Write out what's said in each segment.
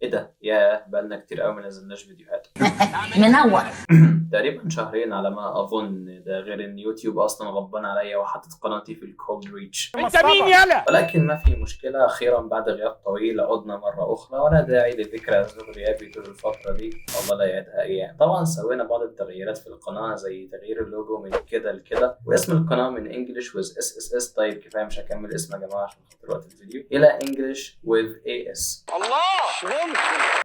ايه ده؟ يا بقالنا كتير قوي ما نزلناش فيديوهات. منور. تقريبا شهرين على ما اظن، ده غير ان يوتيوب اصلا غضبان عليا وحاطط قناتي في الكولد ريتش. انت مين يالا؟ ولكن ما في مشكله، اخيرا بعد غياب طويل عدنا مره اخرى، ولا داعي لذكر اسباب غيابي طول الفتره دي، الله لا يعيدها ايام. طبعا سوينا بعض التغييرات في القناه زي تغيير اللوجو من كده لكده، واسم القناه من انجلش ويز اس اس اس. طيب كفايه، مش هكمل اسم يا جماعه عشان خاطر وقت الفيديو، الى انجلش ويز اي اس. الله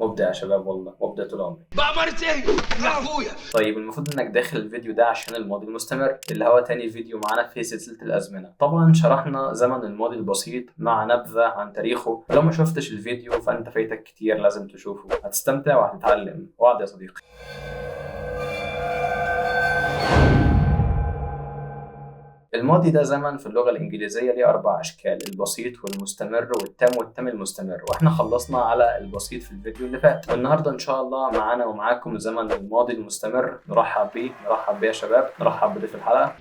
مبدع يا شباب، والله مبدع طول عمري. بعبرت ايه يا اخويا؟ طيب المفروض انك داخل الفيديو ده عشان الماضي المستمر، اللي هو تاني فيديو معانا في سلسلة الازمنة. طبعا شرحنا زمن الماضي البسيط مع نبذة عن تاريخه، لو ما شفتش الفيديو فانت فايتك كتير، لازم تشوفه، هتستمتع وهتتعلم. وعد يا صديقي. الماضي ده زمن في اللغة الإنجليزية ليه 4 أشكال: البسيط والمستمر والتام والتام المستمر، وإحنا خلصنا على البسيط في الفيديو اللي فات. والنهاردة إن شاء الله معانا ومعاكم زمن الماضي المستمر. نرحب بيه يا شباب، نرحب بضيف الحلقة.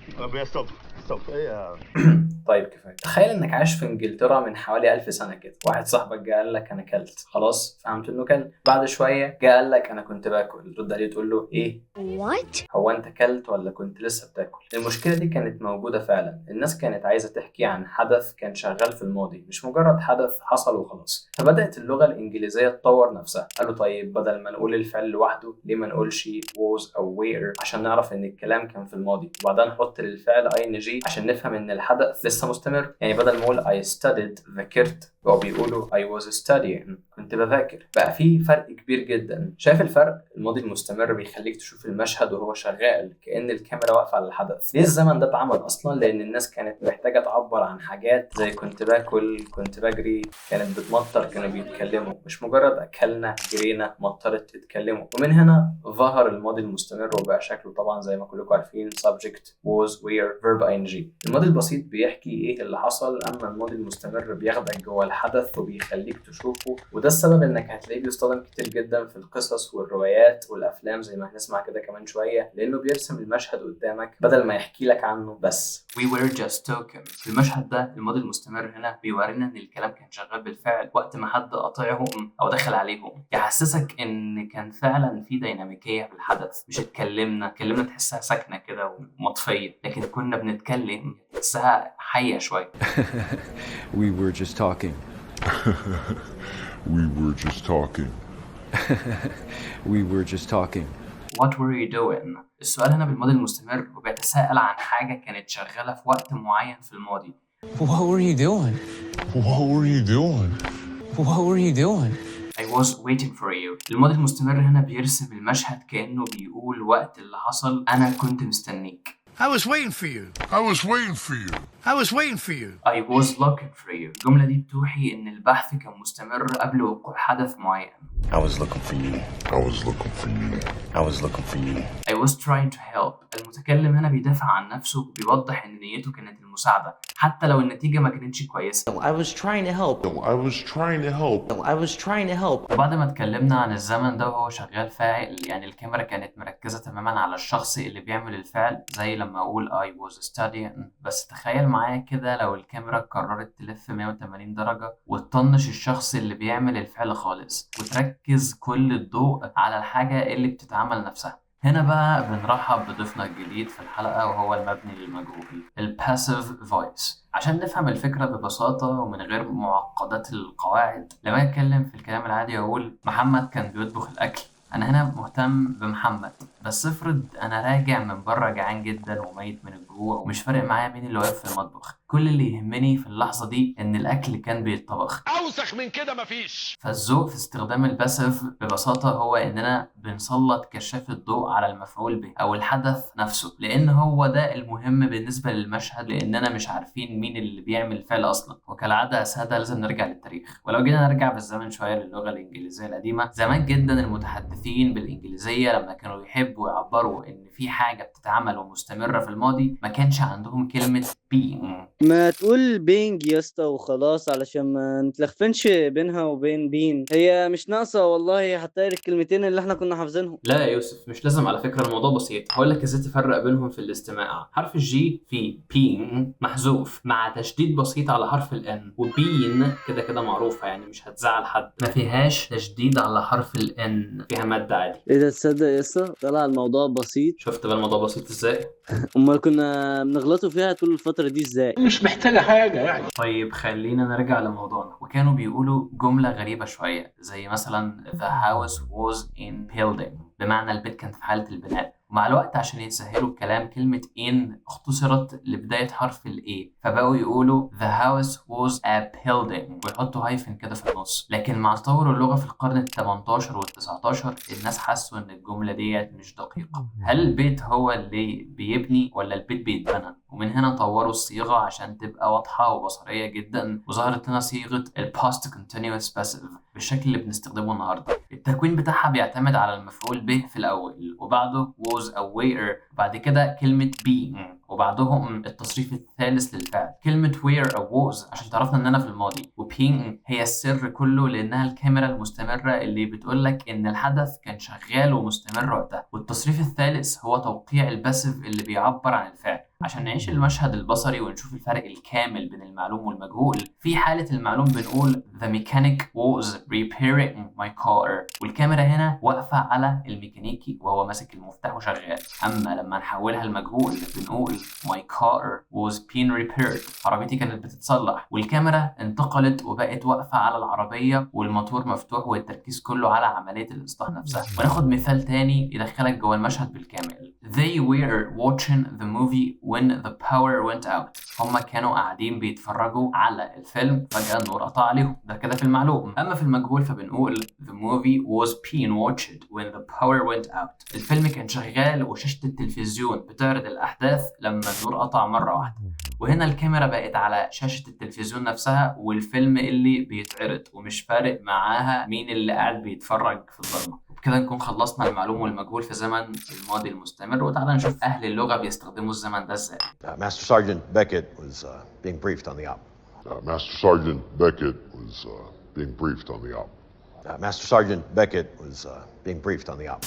طيب كفايه. تخيل انك عايش في انجلترا من حوالي 1000 سنه كده، واحد صاحبك جه قال لك انا كلت، خلاص فهمت انه كل. بعد شويه جه قال لك انا كنت باكل، رد عليه تقول له ايه؟ What؟ هو انت كلت ولا كنت لسه بتاكل؟ المشكله دي كانت موجوده فعلا، الناس كانت عايزه تحكي عن حدث كان شغال في الماضي، مش مجرد حدث حصل وخلاص. فبدات اللغه الانجليزيه تطور نفسها، قالوا طيب بدل ما نقول الفعل لوحده، ليه ما نقولش was او were عشان نعرف ان الكلام كان في الماضي، وبعدين نحط للفعل ing عشان نفهم ان الحدث لسه مستمر. يعني بدل ما اقول I studied ذاكرت، بقوا بيقولوا I was studying كنت بذاكر. بقى في فرق كبير جدا. شايف الفرق؟ الماضي المستمر بيخليك تشوف المشهد وهو شغال، كأن الكاميرا واقفة على الحدث. ليه الزمن ده اتعمل اصلا؟ لان الناس كانت محتاجة تعبر عن حاجات زي كنت باكل، كنت بجري، كانت بتمطر، كانوا بيتكلموا، مش مجرد اكلنا، جرينا، مطرت، تتكلموا. ومن هنا ظهر الماضي المستمر وبقى شكله طبعا زي ما كلكم عارفين subject was were verb ing. الماضي البسيط بيحكي ايه اللي حصل، اما الماضي المستمر بياخدك جوه الحدث وبيخليك تشوفه. وده السبب انك هتلاقيه بيستخدم كتير جدا في القصص والروايات والافلام زي ما هنسمع كده كمان شويه، لانه بيرسم المشهد قدامك بدل ما يحكي لك عنه بس. We were just talking. في المشهد ده الماضي المستمر هنا بيورينا ان الكلام كان شغال بالفعل وقت ما حد قاطعهم او دخل عليهم، يحسسك ان كان فعلا في ديناميكيه في الحدث، مش اتكلمنا تحسها ساكنه كده ومطفيه، لكن كنا بنتكلم تحسها حيه شويه. We were just talking. We were just talking. We were just talking. What were you doing؟ السؤال هنا بالماضي المستمر وبيتساءل عن حاجة كانت شغالة في وقت معين في الماضي. What were you doing? What were you doing? What were you doing? I was waiting for you. الماضي المستمر هنا بيرسم المشهد كأنه بيقول وقت اللي حصل أنا كنت مستنيك. I was waiting for you. I was waiting for you. I was waiting for you. I was looking for you. الجملة دي بتوحي إن البحث كان مستمر قبل وقوع حدث معين. I was looking for you. I was looking for you. I was looking for you. I was trying to help. المتكلم هنا بيدافع عن نفسه وبيوضح إن نيته كانت المساعدة حتى لو النتيجة ما كانتش كويسة. I was trying to help. I was trying to help. I was trying to help. وبعد ما اتكلمنا عن الزمن ده وهو شغال فاعل، يعني الكاميرا كانت مركزة تماما على الشخص اللي بيعمل الفعل، زي لما أقول I was studying. بس تخيل معايا كده لو الكاميرا قررت تلف 180 درجة وتطنش الشخص اللي بيعمل الفعل خالص، وتركز كل الضوء على الحاجة اللي بتتعمل نفسها. هنا بقى بنرحب بضيفنا الجديد في الحلقة، وهو المبني للمجهول، الباسيف فويس. عشان نفهم الفكرة ببساطة ومن غير معقدات القواعد، لما أتكلم في الكلام العادي أقول محمد كان بيطبخ الأكل، أنا هنا مهتم بمحمد. بس افرض أنا راجع من بره جعان جدا وميت من الجوع ومش فارق معايا مين اللي واقف في المطبخ، كل اللي يهمني في اللحظة دي إن الأكل كان بيتطبخ. أوسخ من كده مفيش. فالذوق في استخدام الباسيف ببساطة هو إننا بنسلط كشاف الضوء على المفعول به أو الحدث نفسه، لأن هو ده المهم بالنسبة للمشهد، لأننا مش عارفين مين اللي بيعمل الفعل أصلا. وكالعادة أسهدها لازم نرجع للتاريخ، ولو جينا نرجع بالزمن شوية للغة الإنجليزية القديمة، زمان جدا المتحدثين بالإنجليزية لما كانوا يحبوا يعبروا إن في حاجة بتتعمل ومستمرة في الماضي ما كانش عندهم كلمة being. ما تقول بينج يا اسطى وخلاص علشان ما نتلخفنش بينها وبين بين، هي مش ناقصة والله حتى الكلمتين اللي احنا كنا حافظينهم. لا يا يوسف مش لازم، على فكرة الموضوع بسيط. هقول لك ازاي تفرق بينهم في الاستماع. حرف الجي في being محذوف مع تشديد بسيط على حرف الان، وبين كده كده معروفة يعني مش هتزعل حد، ما فيهاش تشديد على حرف الان، فيها مادة عادي. ايه ده تصدق يا اسطى طلع الموضوع بسيط. شفت بقى الموضوع بسيط ازاي؟ امال كنا بنغلطوا فيها طول الفترة دي ازاي؟ مش محتاجة حاجة يعني. طيب خلينا نرجع لموضوعنا. وكانوا بيقولوا جملة غريبة شوية زي مثلا the house was in building، بمعنى البيت كان في حالة البناء. ومع الوقت عشان يسهلوا الكلام كلمة in اختصرت لبداية حرف ال A، فبقوا يقولوا the house was a building ويحطوا هايفن كده في النص. لكن مع تطور اللغة في القرن ال18 وال19 الناس حسوا ان الجملة ديت مش دقيقة. هل البيت هو اللي بيبني ولا البيت بيتبنى؟ ومن هنا طوروا الصيغة عشان تبقى واضحة وبصرية جدا، وظهرت لنا صيغة ال past continuous passive بالشكل اللي بنستخدمه النهاردة. التكوين بتاعها بيعتمد على المفعول به في الأول، وبعده was أو were، وبعد كده كلمة being، وبعدهم التصريف الثالث للفعل كلمة were أو was عشان تعرفنا إننا في الماضي. وbeing هي السر كله لأنها الكاميرا المستمرة اللي بتقولك إن الحدث كان شغال ومستمر وقتها. والتصريف الثالث هو توقيع الباسيف اللي بيعبر عن الفعل. عشان نعيش المشهد البصري ونشوف الفرق الكامل بين المعلوم والمجهول، في حالة المعلوم بنقول the mechanic was repairing my car، والكاميرا هنا واقفة على الميكانيكي وهو ماسك المفتاح وشغال. أما لما نحولها المجهول بنقول my car was being repaired، عربيتي كانت بتتصلح، والكاميرا انتقلت وبقت واقفة على العربية والموتور مفتوح والتركيز كله على عملية الإصلاح نفسها. وناخد مثال تاني يدخلك جوه المشهد بالكامل. They were watching the movie when the power went out. هما كانوا قاعدين بيتفرجوا على الفيلم فجأة النور قطع عليهم. ده كده في المعلوم. أما في المجهول فبنقول the movie was being watched when the power went out. الفيلم كان شغال وشاشة التلفزيون بتعرض الأحداث لما النور قطع مرة واحدة. وهنا الكاميرا بقت على شاشة التلفزيون نفسها والفيلم اللي بيتعرض، ومش فارق معاها مين اللي قاعد بيتفرج في الضلمة. وبكده نكون خلصنا المعلوم والمجهول في زمن الماضي المستمر. وتعالى نشوف أهل اللغة بيستخدموا الزمن ده ازاي. Master Sergeant Beckett was being briefed on the op. Master Sergeant Beckett was being briefed on the op. Master Sergeant Beckett was being briefed on the op.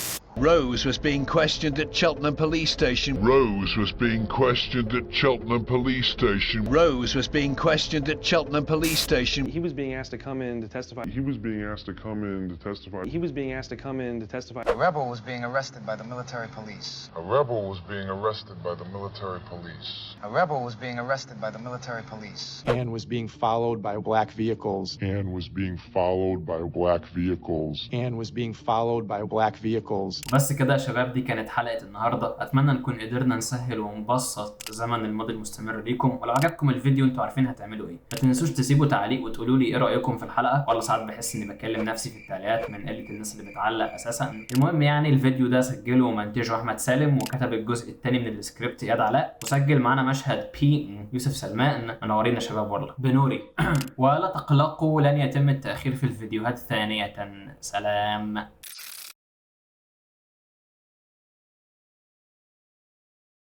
Rose was being questioned at Cheltenham Police Station. Rose was being questioned at Cheltenham Police Station. Rose was being questioned at Cheltenham Police Station. He was being asked to come in to testify. He was being asked to come in to testify. He was being asked to come in to testify. A rebel was being arrested by the military police. A rebel was being arrested by the military police. A rebel was being arrested by the military police. Anne was being followed by black vehicles. Anne was being followed by black vehicles. Anne was being followed by black vehicles. بس كده يا شباب، دي كانت حلقة النهاردة. أتمنى نكون قدرنا نسهل ونبسط زمن الماضي المستمر ليكم. ولو عجبكم الفيديو انتوا عارفين هتعملوا ايه. ما تنسوش تسيبوا تعليق وتقولوا لي ايه رأيكم في الحلقة. والله ساعات بحس اني بكلم نفسي في التعليقات من قلة الناس اللي بتعلق اساسا. المهم يعني الفيديو ده سجله ومنتجه احمد سالم، وكتب الجزء الثاني من السكريبت اياد علاء، وسجل معانا مشهد بي يوسف سلمان. منورين يا شباب والله بنوري. ولا تقلقوا، لن يتم التأخير في الفيديوهات ثانية. سلام.